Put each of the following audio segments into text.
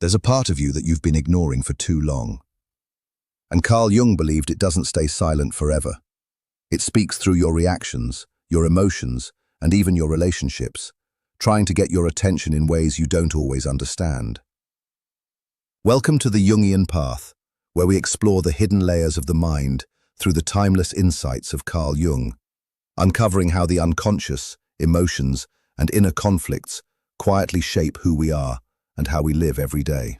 There's a part of you that you've been ignoring for too long. And Carl Jung believed it doesn't stay silent forever. It speaks through your reactions, your emotions, and even your relationships, trying to get your attention in ways you don't always understand. Welcome to the Jungian path, where we explore the hidden layers of the mind through the timeless insights of Carl Jung, uncovering how the unconscious, emotions, and inner conflicts quietly shape who we are and how we live every day.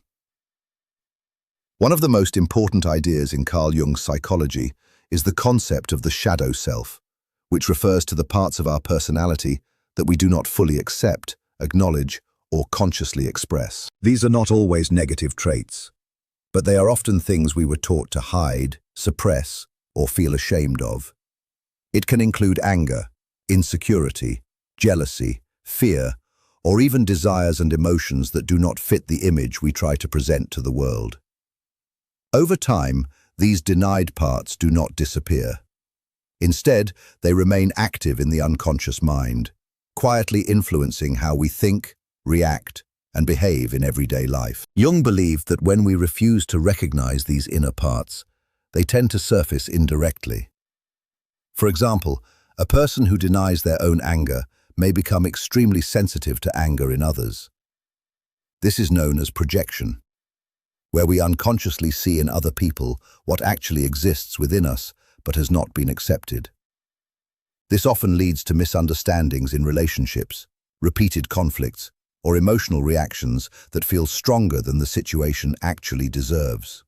One of the most important ideas in Carl Jung's psychology is the concept of the shadow self, which refers to the parts of our personality that we do not fully accept, acknowledge, or consciously express. These are not always negative traits, but they are often things we were taught to hide, suppress, or feel ashamed of. It can include anger, insecurity, jealousy, fear, or even desires and emotions that do not fit the image we try to present to the world. Over time, these denied parts do not disappear. Instead, they remain active in the unconscious mind, quietly influencing how we think, react, and behave in everyday life. Jung believed that when we refuse to recognize these inner parts, they tend to surface indirectly. For example, a person who denies their own anger may become extremely sensitive to anger in others. This is known as projection, where we unconsciously see in other people what actually exists within us but has not been accepted. This often leads to misunderstandings in relationships, repeated conflicts, or emotional reactions that feel stronger than the situation actually deserves.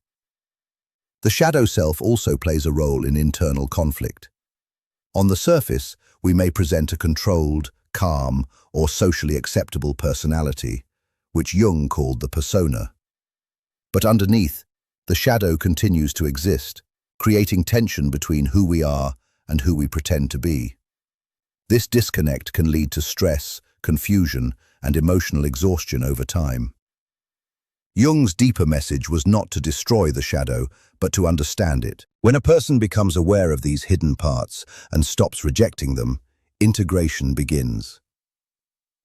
The shadow self also plays a role in internal conflict. On the surface, we may present a controlled, calm, or socially acceptable personality, which Jung called the persona. But underneath, the shadow continues to exist, creating tension between who we are and who we pretend to be. This disconnect can lead to stress, confusion, and emotional exhaustion over time. Jung's deeper message was not to destroy the shadow, but to understand it. When a person becomes aware of these hidden parts and stops rejecting them, integration begins.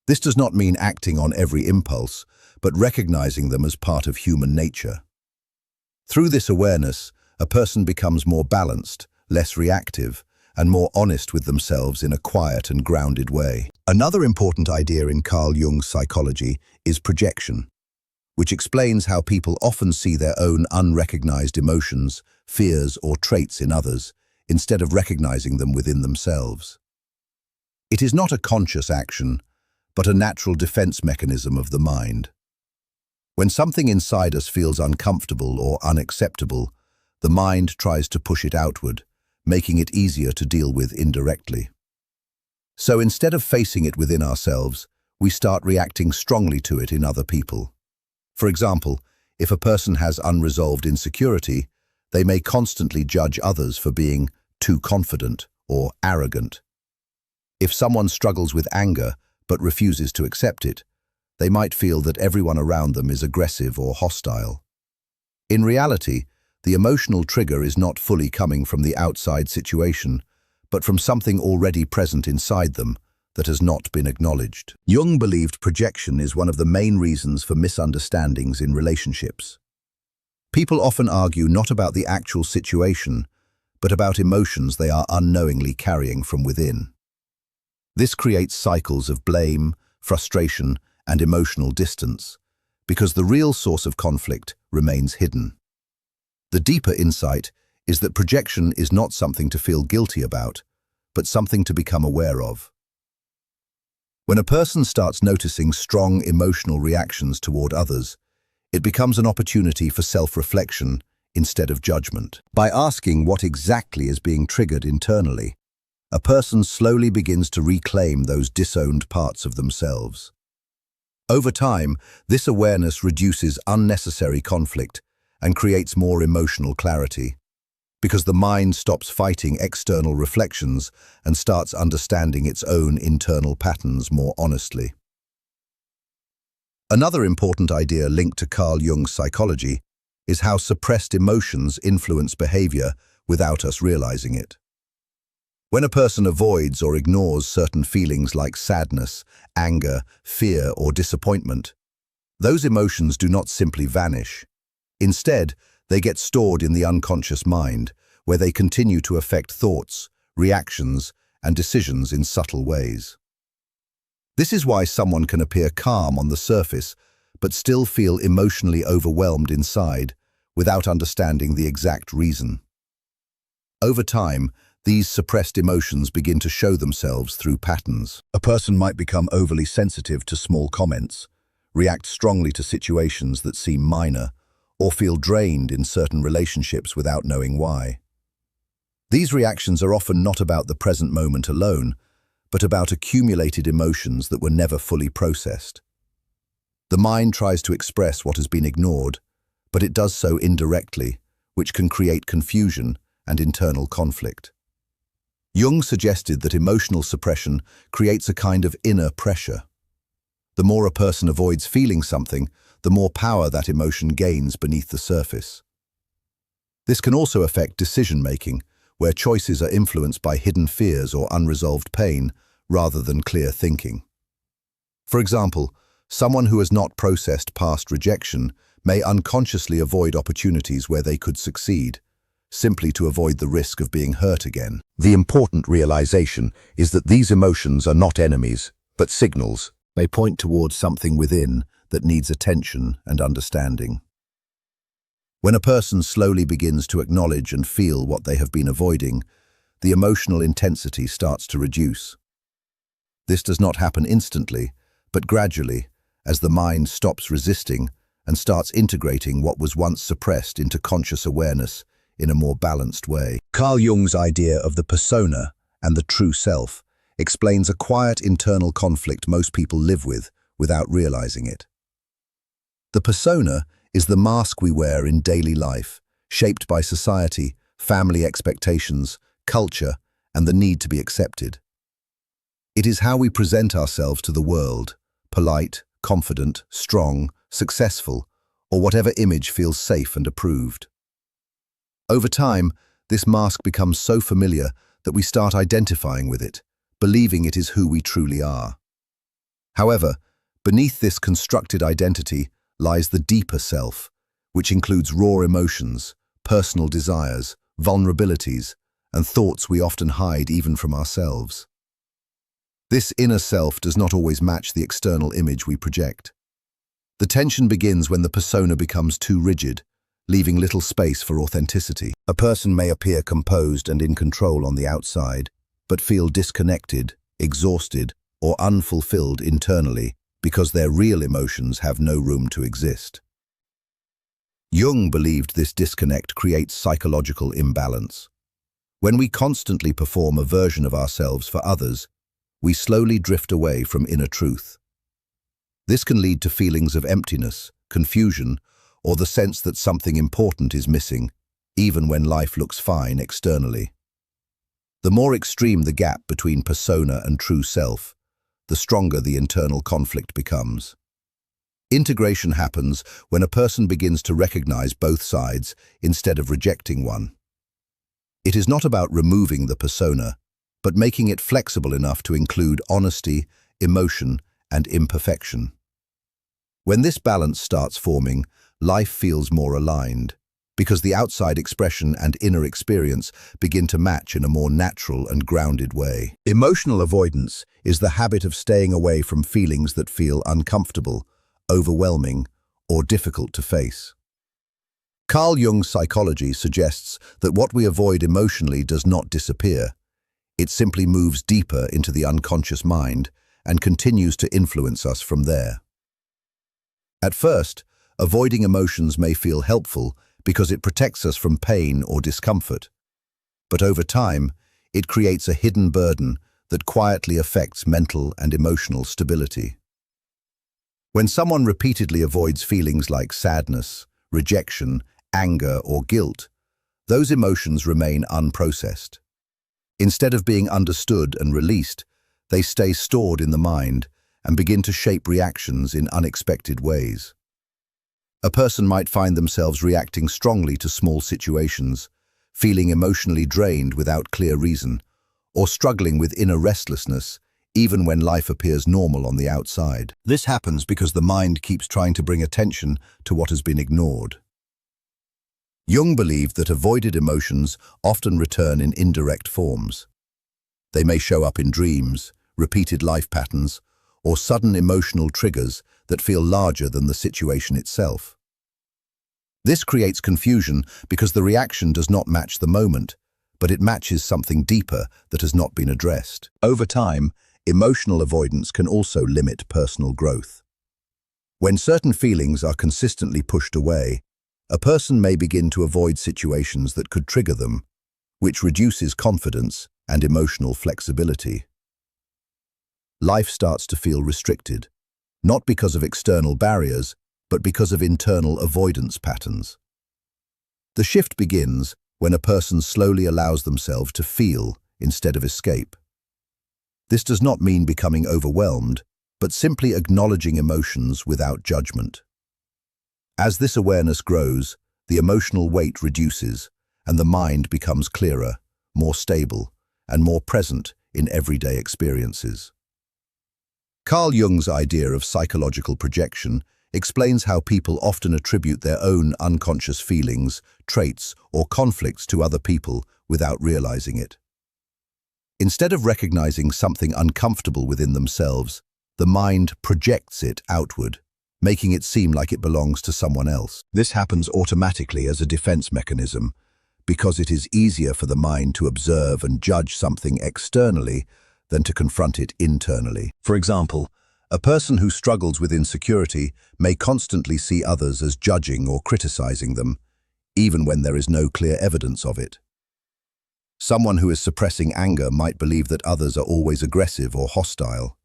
This does not mean acting on every impulse, but recognizing them as part of human nature. Through this awareness, a person becomes more balanced, less reactive, and more honest with themselves in a quiet and grounded way. Another important idea in Carl Jung's psychology is projection, which explains how people often see their own unrecognized emotions, fears, or traits in others, instead of recognizing them within themselves. It is not a conscious action, but a natural defense mechanism of the mind. When something inside us feels uncomfortable or unacceptable, the mind tries to push it outward, making it easier to deal with indirectly. So instead of facing it within ourselves, we start reacting strongly to it in other people. For example, if a person has unresolved insecurity, they may constantly judge others for being too confident or arrogant. If someone struggles with anger but refuses to accept it, they might feel that everyone around them is aggressive or hostile. In reality, the emotional trigger is not fully coming from the outside situation, but from something already present inside them that has not been acknowledged. Jung believed projection is one of the main reasons for misunderstandings in relationships. People often argue not about the actual situation, but about emotions they are unknowingly carrying from within. This creates cycles of blame, frustration, and emotional distance, because the real source of conflict remains hidden. The deeper insight is that projection is not something to feel guilty about, but something to become aware of. When a person starts noticing strong emotional reactions toward others, it becomes an opportunity for self-reflection instead of judgment. By asking what exactly is being triggered internally, a person slowly begins to reclaim those disowned parts of themselves. Over time, this awareness reduces unnecessary conflict and creates more emotional clarity, because the mind stops fighting external reflections and starts understanding its own internal patterns more honestly. Another important idea linked to Carl Jung's psychology is how suppressed emotions influence behavior without us realizing it. When a person avoids or ignores certain feelings like sadness, anger, fear, or disappointment, Those emotions do not simply vanish. Instead, they get stored in the unconscious mind, where they continue to affect thoughts, reactions, and decisions in subtle ways. This is why someone can appear calm on the surface, but still feel emotionally overwhelmed inside, without understanding the exact reason. Over time, these suppressed emotions begin to show themselves through patterns. A person might become overly sensitive to small comments, react strongly to situations that seem minor, or feel drained in certain relationships without knowing why. These reactions are often not about the present moment alone, but about accumulated emotions that were never fully processed. The mind tries to express what has been ignored, but it does so indirectly, which can create confusion and internal conflict. Jung suggested that emotional suppression creates a kind of inner pressure. The more a person avoids feeling something, the more power that emotion gains beneath the surface. This can also affect decision-making, where choices are influenced by hidden fears or unresolved pain, rather than clear thinking. For example, someone who has not processed past rejection may unconsciously avoid opportunities where they could succeed, simply to avoid the risk of being hurt again. The important realization is that these emotions are not enemies, but signals. They point towards something within that needs attention and understanding. When a person slowly begins to acknowledge and feel what they have been avoiding, the emotional intensity starts to reduce. This does not happen instantly, but gradually, as the mind stops resisting and starts integrating what was once suppressed into conscious awareness in a more balanced way. Carl Jung's idea of the persona and the true self explains a quiet internal conflict most people live with without realizing it. The persona is the mask we wear in daily life, shaped by society, family expectations, culture, and the need to be accepted. It is how we present ourselves to the world, polite, confident, strong, successful, or whatever image feels safe and approved. Over time, this mask becomes so familiar that we start identifying with it, believing it is who we truly are. However, beneath this constructed identity lies the deeper self, which includes raw emotions, personal desires, vulnerabilities, and thoughts we often hide even from ourselves. This inner self does not always match the external image we project. The tension begins when the persona becomes too rigid, leaving little space for authenticity. A person may appear composed and in control on the outside, but feel disconnected, exhausted, or unfulfilled internally because their real emotions have no room to exist. Jung believed this disconnect creates psychological imbalance. When we constantly perform a version of ourselves for others, we slowly drift away from inner truth. This can lead to feelings of emptiness, confusion, or the sense that something important is missing, even when life looks fine externally. The more extreme the gap between persona and true self, the stronger the internal conflict becomes. Integration happens when a person begins to recognize both sides instead of rejecting one. It is not about removing the persona, but making it flexible enough to include honesty, emotion, and imperfection. When this balance starts forming, life feels more aligned, because the outside expression and inner experience begin to match in a more natural and grounded way. Emotional avoidance is the habit of staying away from feelings that feel uncomfortable, overwhelming, or difficult to face. Carl Jung's psychology suggests that what we avoid emotionally does not disappear. It simply moves deeper into the unconscious mind and continues to influence us from there. At first, avoiding emotions may feel helpful because it protects us from pain or discomfort. But over time, it creates a hidden burden that quietly affects mental and emotional stability. When someone repeatedly avoids feelings like sadness, rejection, anger, or guilt, those emotions remain unprocessed. Instead of being understood and released, they stay stored in the mind and begin to shape reactions in unexpected ways. A person might find themselves reacting strongly to small situations, feeling emotionally drained without clear reason, or struggling with inner restlessness, even when life appears normal on the outside. This happens because the mind keeps trying to bring attention to what has been ignored. Jung believed that avoided emotions often return in indirect forms. They may show up in dreams, repeated life patterns, or sudden emotional triggers that feel larger than the situation itself. This creates confusion because the reaction does not match the moment, but it matches something deeper that has not been addressed. Over time, emotional avoidance can also limit personal growth. When certain feelings are consistently pushed away, a person may begin to avoid situations that could trigger them, which reduces confidence and emotional flexibility. Life starts to feel restricted, not because of external barriers, but because of internal avoidance patterns. The shift begins when a person slowly allows themselves to feel instead of escape. This does not mean becoming overwhelmed, but simply acknowledging emotions without judgment. As this awareness grows, the emotional weight reduces, and the mind becomes clearer, more stable, and more present in everyday experiences. Carl Jung's idea of psychological projection explains how people often attribute their own unconscious feelings, traits, or conflicts to other people without realizing it. Instead of recognizing something uncomfortable within themselves, the mind projects it outward, making it seem like it belongs to someone else. This happens automatically as a defense mechanism, because it is easier for the mind to observe and judge something externally than to confront it internally. For example, a person who struggles with insecurity may constantly see others as judging or criticizing them, even when there is no clear evidence of it. Someone who is suppressing anger might believe that others are always aggressive or hostile.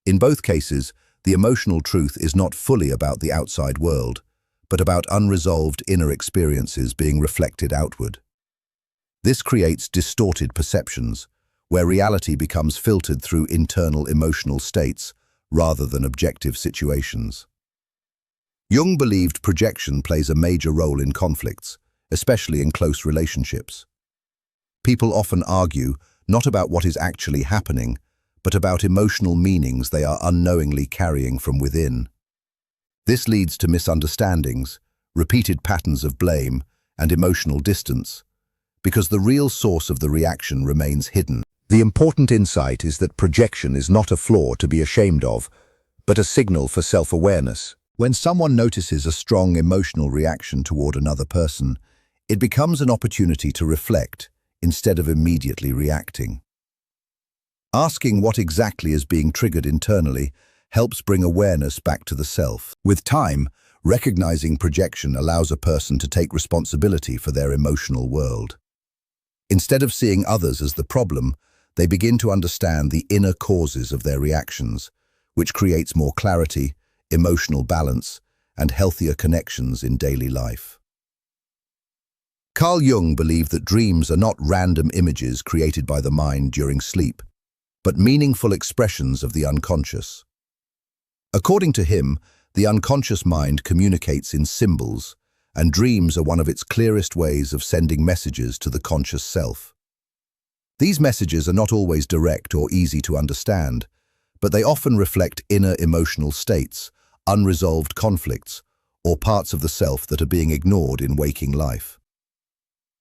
In both cases, the emotional truth is not fully about the outside world, but about unresolved inner experiences being reflected outward. This creates distorted perceptions, where reality becomes filtered through internal emotional states rather than objective situations. Jung believed projection plays a major role in conflicts, especially in close relationships. People often argue not about what is actually happening, but about emotional meanings they are unknowingly carrying from within. This leads to misunderstandings, repeated patterns of blame, and emotional distance, because the real source of the reaction remains hidden. The important insight is that projection is not a flaw to be ashamed of, but a signal for self-awareness. When someone notices a strong emotional reaction toward another person, it becomes an opportunity to reflect instead of immediately reacting. Asking what exactly is being triggered internally helps bring awareness back to the self. With time, recognizing projection allows a person to take responsibility for their emotional world. Instead of seeing others as the problem, they begin to understand the inner causes of their reactions, which creates more clarity, emotional balance, and healthier connections in daily life. Carl Jung believed that dreams are not random images created by the mind during sleep, but meaningful expressions of the unconscious. According to him, the unconscious mind communicates in symbols, and dreams are one of its clearest ways of sending messages to the conscious self. These messages are not always direct or easy to understand, but they often reflect inner emotional states, unresolved conflicts, or parts of the self that are being ignored in waking life.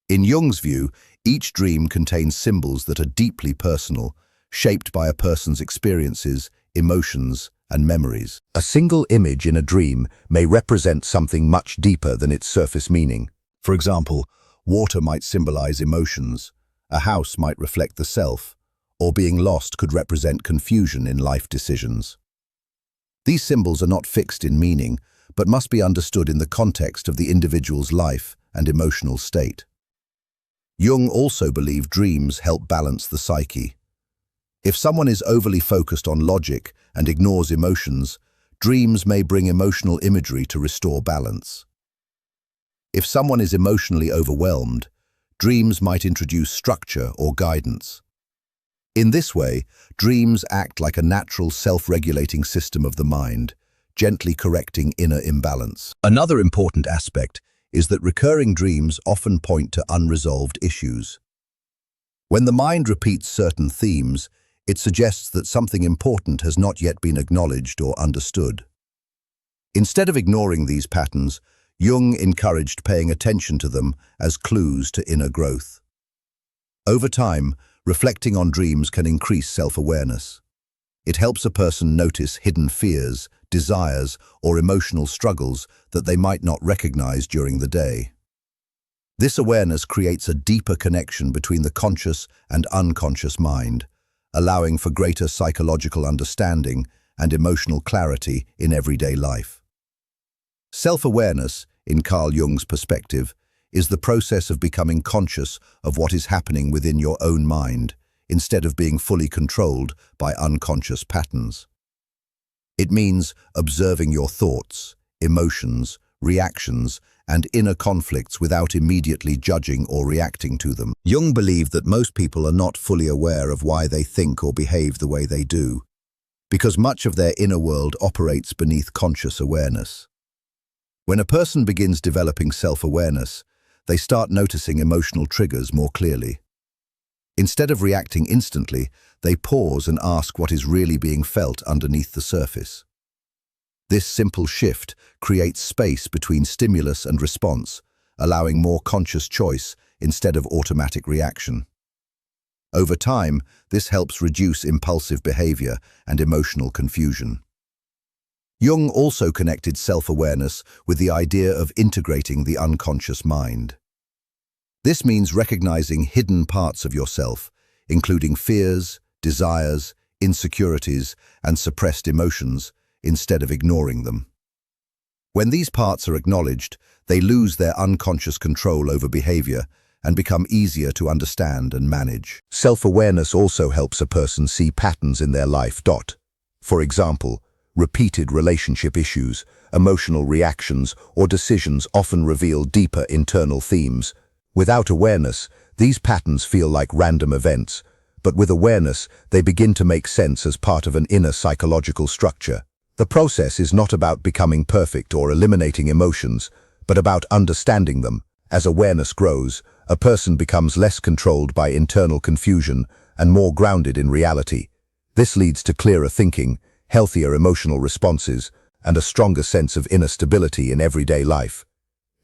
In Jung's view, each dream contains symbols that are deeply personal, shaped by a person's experiences, emotions, and memories. A single image in a dream may represent something much deeper than its surface meaning. For example, water might symbolize emotions, a house might reflect the self, or being lost could represent confusion in life decisions. These symbols are not fixed in meaning, but must be understood in the context of the individual's life and emotional state. Jung also believed dreams help balance the psyche. If someone is overly focused on logic and ignores emotions, dreams may bring emotional imagery to restore balance. If someone is emotionally overwhelmed, dreams might introduce structure or guidance. In this way, dreams act like a natural self-regulating system of the mind, gently correcting inner imbalance. Another important aspect is that recurring dreams often point to unresolved issues. When the mind repeats certain themes, It suggests that something important has not yet been acknowledged or understood. Instead of ignoring these patterns, Jung encouraged paying attention to them as clues to inner growth. Over time, reflecting on dreams can increase self-awareness. It helps a person notice hidden fears, desires, or emotional struggles that they might not recognize during the day. This awareness creates a deeper connection between the conscious and unconscious mind, allowing for greater psychological understanding and emotional clarity in everyday life. Self-awareness, in Carl Jung's perspective, is the process of becoming conscious of what is happening within your own mind, instead of being fully controlled by unconscious patterns. It means observing your thoughts, emotions, reactions, and inner conflicts without immediately judging or reacting to them. Jung believed that most people are not fully aware of why they think or behave the way they do, because much of their inner world operates beneath conscious awareness. When a person begins developing self-awareness, they start noticing emotional triggers more clearly. Instead of reacting instantly, they pause and ask what is really being felt underneath the surface. This simple shift creates space between stimulus and response, allowing more conscious choice instead of automatic reaction. Over time, this helps reduce impulsive behavior and emotional confusion. Jung also connected self-awareness with the idea of integrating the unconscious mind. This means recognizing hidden parts of yourself, including fears, desires, insecurities, and suppressed emotions, instead of ignoring them. When these parts are acknowledged, they lose their unconscious control over behavior and become easier to understand and manage. Self-awareness also helps a person see patterns in their life. For example, repeated relationship issues, emotional reactions, or decisions often reveal deeper internal themes. Without awareness, these patterns feel like random events, but with awareness, they begin to make sense as part of an inner psychological structure. The process is not about becoming perfect or eliminating emotions, but about understanding them. As awareness grows, a person becomes less controlled by internal confusion and more grounded in reality. This leads to clearer thinking, healthier emotional responses, and a stronger sense of inner stability in everyday life.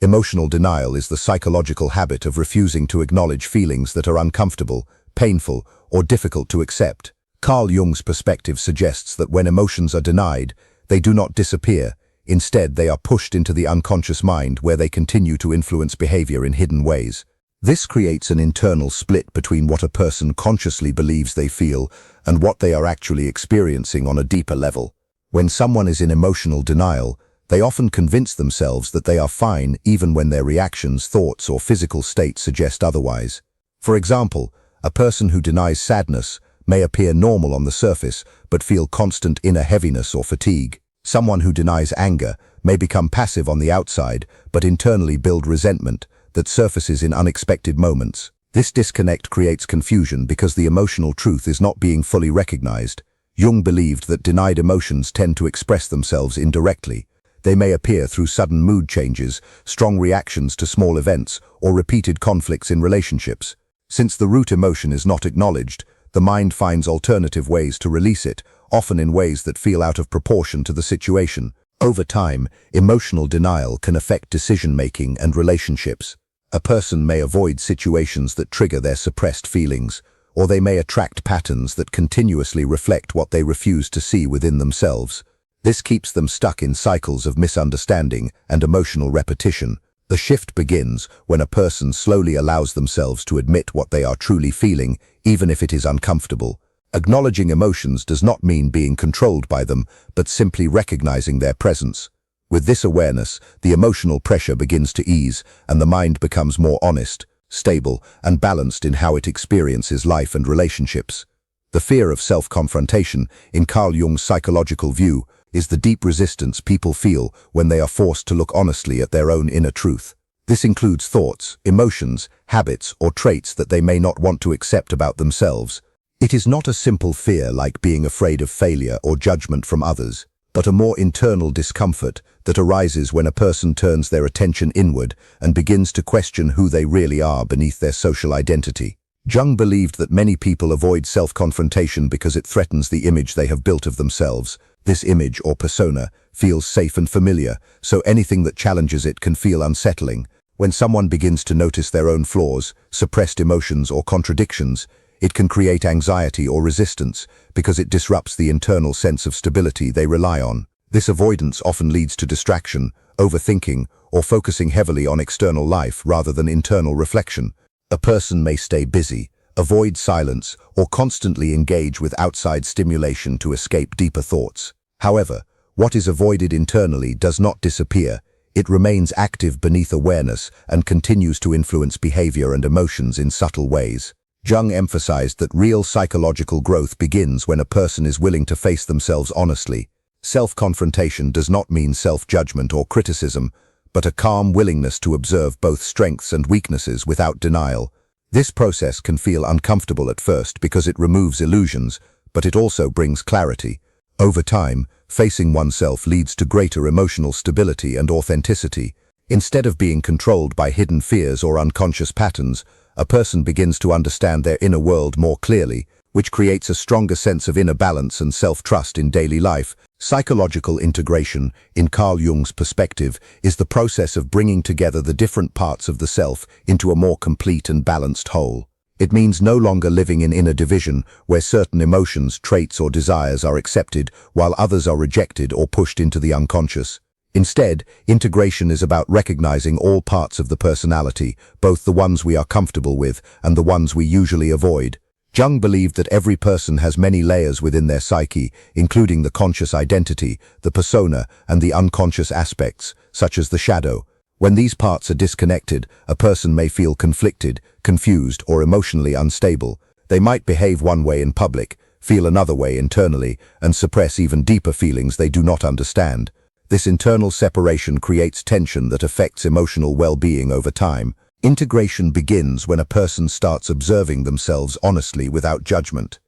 Emotional denial is the psychological habit of refusing to acknowledge feelings that are uncomfortable, painful, or difficult to accept. Carl Jung's perspective suggests that when emotions are denied, they do not disappear. Instead, they are pushed into the unconscious mind where they continue to influence behavior in hidden ways. This creates an internal split between what a person consciously believes they feel and what they are actually experiencing on a deeper level. When someone is in emotional denial, they often convince themselves that they are fine even when their reactions, thoughts, or physical state suggest otherwise. For example, a person who denies sadness may appear normal on the surface but feel constant inner heaviness or fatigue. Someone who denies anger may become passive on the outside but internally build resentment that surfaces in unexpected moments. This disconnect creates confusion because the emotional truth is not being fully recognized. Jung believed that denied emotions tend to express themselves indirectly. They may appear through sudden mood changes, strong reactions to small events, or repeated conflicts in relationships. Since the root emotion is not acknowledged, the mind finds alternative ways to release it, often in ways that feel out of proportion to the situation. Over time, emotional denial can affect decision-making and relationships. A person may avoid situations that trigger their suppressed feelings, or they may attract patterns that continuously reflect what they refuse to see within themselves. This keeps them stuck in cycles of misunderstanding and emotional repetition. The shift begins when a person slowly allows themselves to admit what they are truly feeling, even if it is uncomfortable. Acknowledging emotions does not mean being controlled by them, but simply recognizing their presence. With this awareness, the emotional pressure begins to ease, and the mind becomes more honest, stable, and balanced in how it experiences life and relationships. The fear of self-confrontation, in Carl Jung's psychological view, is the deep resistance people feel when they are forced to look honestly at their own inner truth. This includes thoughts, emotions, habits, or traits that they may not want to accept about themselves. It is not a simple fear like being afraid of failure or judgment from others, but a more internal discomfort that arises when a person turns their attention inward and begins to question who they really are beneath their social identity. Jung believed that many people avoid self-confrontation because it threatens the image they have built of themselves. This image, or persona, feels safe and familiar, so anything that challenges it can feel unsettling. When someone begins to notice their own flaws, suppressed emotions, or contradictions, it can create anxiety or resistance because it disrupts the internal sense of stability they rely on. This avoidance often leads to distraction, overthinking, or focusing heavily on external life rather than internal reflection. A person may stay busy, avoid silence, or constantly engage with outside stimulation to escape deeper thoughts. However, what is avoided internally does not disappear. It remains active beneath awareness and continues to influence behavior and emotions in subtle ways. Jung emphasized that real psychological growth begins when a person is willing to face themselves honestly. Self-confrontation does not mean self-judgment or criticism, but a calm willingness to observe both strengths and weaknesses without denial. This process can feel uncomfortable at first because it removes illusions, but it also brings clarity. Over time, facing oneself leads to greater emotional stability and authenticity. Instead of being controlled by hidden fears or unconscious patterns, a person begins to understand their inner world more clearly, which creates a stronger sense of inner balance and self-trust in daily life. Psychological integration, in Carl Jung's perspective, is the process of bringing together the different parts of the self into a more complete and balanced whole. It means no longer living in inner division, where certain emotions, traits, or desires are accepted, while others are rejected or pushed into the unconscious. Instead, integration is about recognizing all parts of the personality, both the ones we are comfortable with and the ones we usually avoid. Jung believed that every person has many layers within their psyche, including the conscious identity, the persona, and the unconscious aspects, such as the shadow. When these parts are disconnected, a person may feel conflicted, confused, or emotionally unstable. They might behave one way in public, feel another way internally, and suppress even deeper feelings they do not understand. This internal separation creates tension that affects emotional well-being over time. Integration begins when a person starts observing themselves honestly without judgment.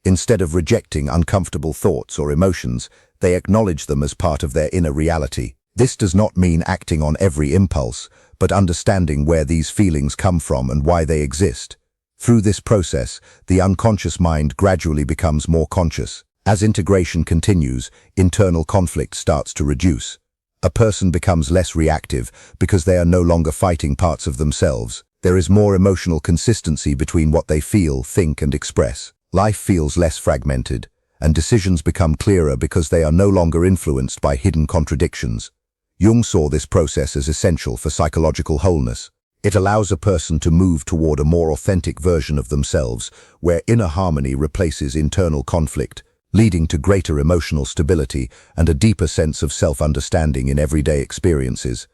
Instead of rejecting uncomfortable thoughts or emotions, they acknowledge them as part of their inner reality. This does not mean acting on every impulse, but understanding where these feelings come from and why they exist. Through this process, the unconscious mind gradually becomes more conscious. As integration continues, internal conflict starts to reduce. A person becomes less reactive because they are no longer fighting parts of themselves. There is more emotional consistency between what they feel, think, and express. Life feels less fragmented, and decisions become clearer because they are no longer influenced by hidden contradictions. Jung saw this process as essential for psychological wholeness. It allows a person to move toward a more authentic version of themselves, where inner harmony replaces internal conflict, leading to greater emotional stability and a deeper sense of self-understanding in everyday experiences.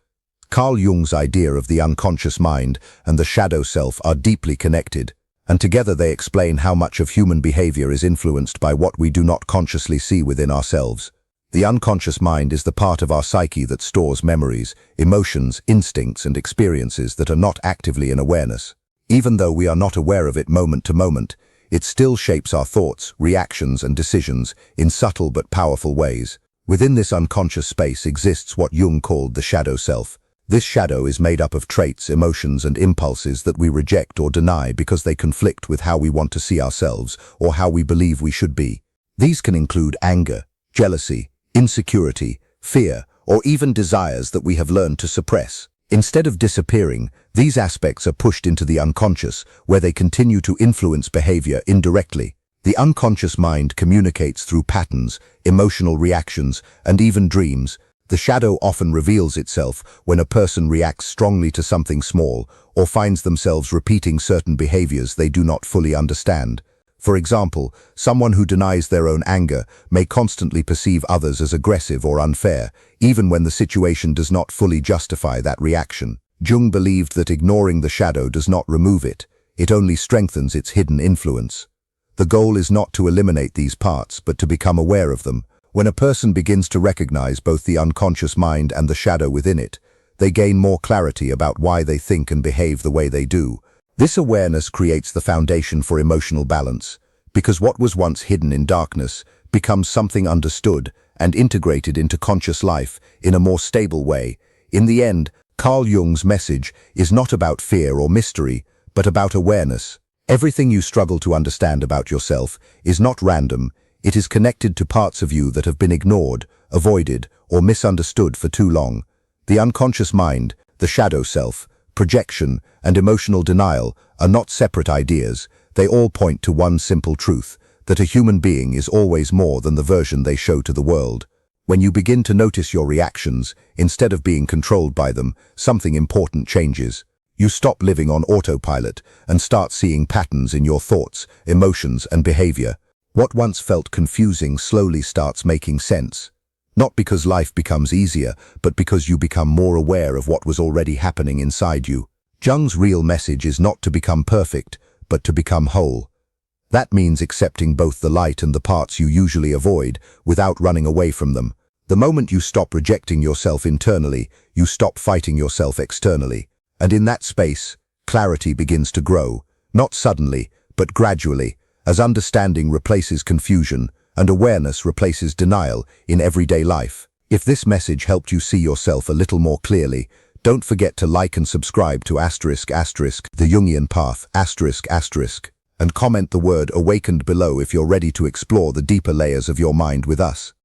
Carl Jung's idea of the unconscious mind and the shadow self are deeply connected, and together they explain how much of human behavior is influenced by what we do not consciously see within ourselves. The unconscious mind is the part of our psyche that stores memories, emotions, instincts, and experiences that are not actively in awareness. Even though we are not aware of it moment to moment, it still shapes our thoughts, reactions, and decisions in subtle but powerful ways. Within this unconscious space exists what Jung called the shadow self. This shadow is made up of traits, emotions, and impulses that we reject or deny because they conflict with how we want to see ourselves or how we believe we should be. These can include anger, jealousy, insecurity, fear, or even desires that we have learned to suppress. Instead of disappearing, these aspects are pushed into the unconscious, where they continue to influence behavior indirectly. The unconscious mind communicates through patterns, emotional reactions, and even dreams. The shadow often reveals itself when a person reacts strongly to something small or finds themselves repeating certain behaviors they do not fully understand. For example, someone who denies their own anger may constantly perceive others as aggressive or unfair, even when the situation does not fully justify that reaction. Jung believed that ignoring the shadow does not remove it, it only strengthens its hidden influence. The goal is not to eliminate these parts, but to become aware of them. When a person begins to recognize both the unconscious mind and the shadow within it, they gain more clarity about why they think and behave the way they do. This awareness creates the foundation for emotional balance, because what was once hidden in darkness becomes something understood and integrated into conscious life in a more stable way. In the end, Carl Jung's message is not about fear or mystery, but about awareness. Everything you struggle to understand about yourself is not random, it is connected to parts of you that have been ignored, avoided, or misunderstood for too long. The unconscious mind, the shadow self, projection, and emotional denial are not separate ideas, they all point to one simple truth, that a human being is always more than the version they show to the world. When you begin to notice your reactions, instead of being controlled by them, something important changes. You stop living on autopilot and start seeing patterns in your thoughts, emotions, and behavior. What once felt confusing slowly starts making sense. Not because life becomes easier, but because you become more aware of what was already happening inside you. Jung's real message is not to become perfect, but to become whole. That means accepting both the light and the parts you usually avoid, without running away from them. The moment you stop rejecting yourself internally, you stop fighting yourself externally. And in that space, clarity begins to grow, not suddenly, but gradually, as understanding replaces confusion and awareness replaces denial in everyday life. If this message helped you see yourself a little more clearly, don't forget to like and subscribe to ***, the Jungian path, ***, and comment the word awakened below if you're ready to explore the deeper layers of your mind with us.